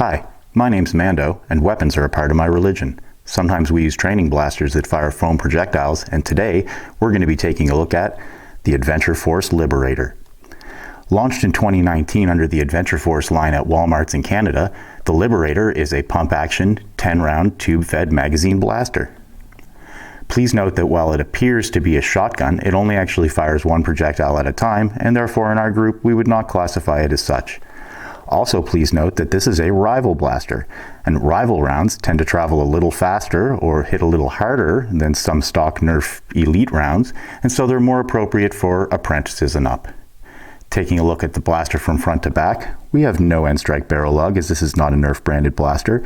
Hi, my name's Mando, and weapons are a part of my religion. Sometimes we use training blasters that fire foam projectiles, and today we're going to be taking a look at the Adventure Force Liberator. Launched in 2019 under the Adventure Force line at Walmarts in Canada, the Liberator is a pump-action, 10-round, tube-fed magazine blaster. Please note that while it appears to be a shotgun, it only actually fires one projectile at a time, and therefore in our group we would not classify it as such. Also, please note that this is a rival blaster, and rival rounds tend to travel a little faster or hit a little harder than some stock Nerf Elite rounds, and so they're more appropriate for apprentices and up. Taking a look at the blaster from front to back, we have no end strike barrel lug as this is not a Nerf branded blaster.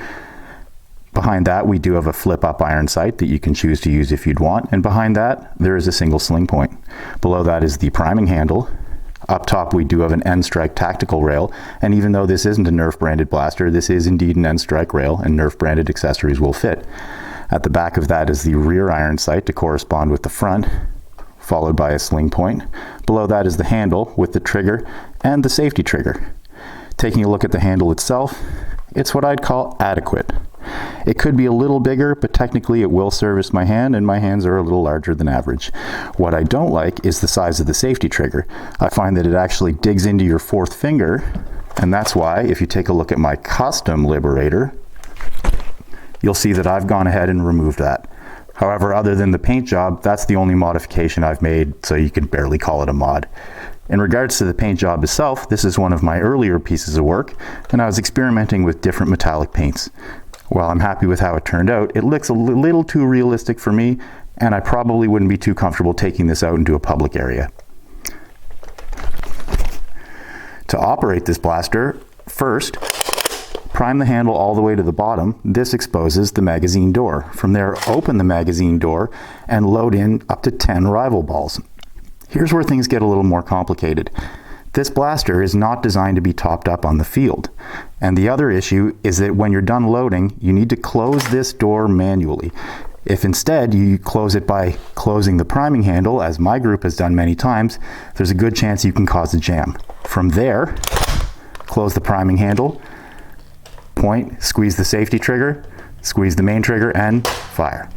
Behind that we do have a flip-up iron sight that you can choose to use if you'd want, and behind that there is a single sling point. Below that is the priming handle. Up top we do have an end strike tactical rail, and even though this isn't a Nerf branded blaster, this is indeed an end strike rail, and Nerf branded accessories will fit. At the back of that is the rear iron sight to correspond with the front, followed by a sling point. Below that is the handle with the trigger and the safety trigger. Taking a look at the handle itself, it's what I'd call adequate. It could be a little bigger, but technically it will service my hand, and my hands are a little larger than average. What I don't like is the size of the safety trigger. I find that it actually digs into your fourth finger, and that's why if you take a look at my custom Liberator, you'll see that I've gone ahead and removed that. However, other than the paint job, that's the only modification I've made, so you can barely call it a mod. In regards to the paint job itself, this is one of my earlier pieces of work, and I was experimenting with different metallic paints. While I'm happy with how it turned out, it looks a little too realistic for me, and I probably wouldn't be too comfortable taking this out into a public area. To operate this blaster, first, prime the handle all the way to the bottom. This exposes the magazine door. From there, open the magazine door and load in up to 10 rival balls. Here's where things get a little more complicated. This blaster is not designed to be topped up on the field. And the other issue is that when you're done loading, you need to close this door manually. If instead you close it by closing the priming handle, as my group has done many times, there's a good chance you can cause a jam. From there, close the priming handle, point, squeeze the safety trigger, squeeze the main trigger, and fire.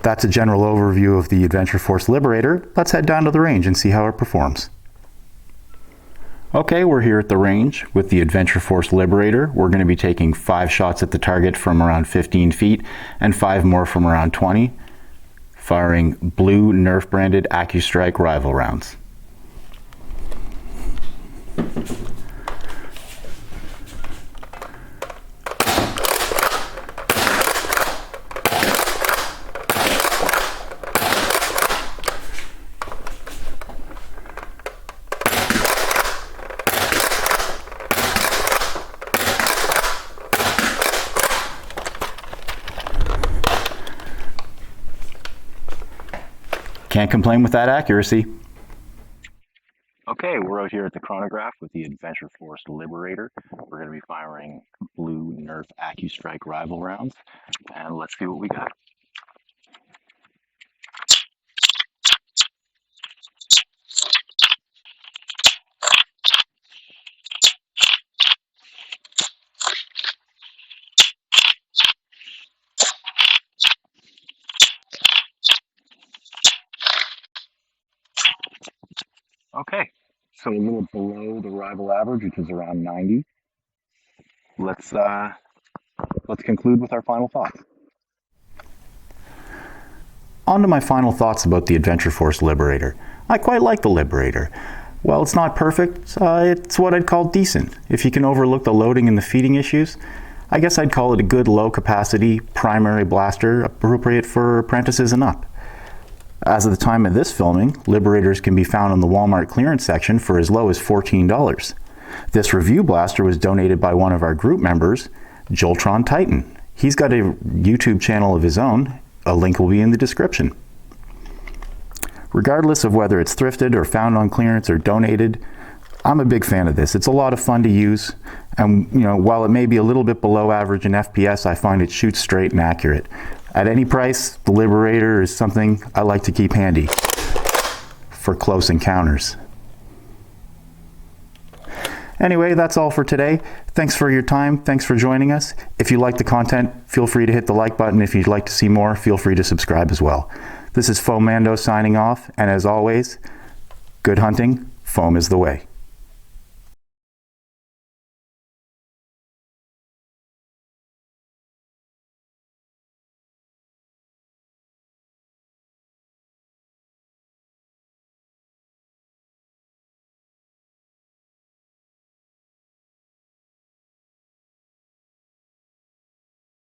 That's a general overview of the Adventure Force Liberator. Let's head down to the range and see how it performs. Okay, we're here at the range with the Adventure Force Liberator. We're going to be taking 5 shots at the target from around 15 feet and 5 more from around 20, firing blue Nerf branded AccuStrike rival rounds. Can't complain with that accuracy. Okay, we're out here at the Chronograph with the Adventure Force Liberator. We're going to be firing blue Nerf AccuStrike rival rounds, and let's see what we got. Okay, so a little below the rival average, which is around 90. Let's conclude with our final thoughts. On to my final thoughts about the Adventure Force Liberator. I quite like the Liberator. While it's not perfect, it's what I'd call decent. If you can overlook the loading and the feeding issues, I guess I'd call it a good low-capacity primary blaster appropriate for apprentices and up. As of the time of this filming, Liberators can be found in the Walmart clearance section for as low as $14. This review blaster was donated by one of our group members, Joltron Titan. He's got a YouTube channel of his own. A link will be in the description. Regardless of whether it's thrifted or found on clearance or donated, I'm a big fan of this. It's a lot of fun to use, and while it may be a little bit below average in FPS, I find it shoots straight and accurate. At any price, the Liberator is something I like to keep handy for close encounters. Anyway, that's all for today. Thanks for your time. Thanks for joining us. If you like the content, feel free to hit the like button. If you'd like to see more, feel free to subscribe as well. This is FoaMando signing off, and as always, good hunting, foam is the way.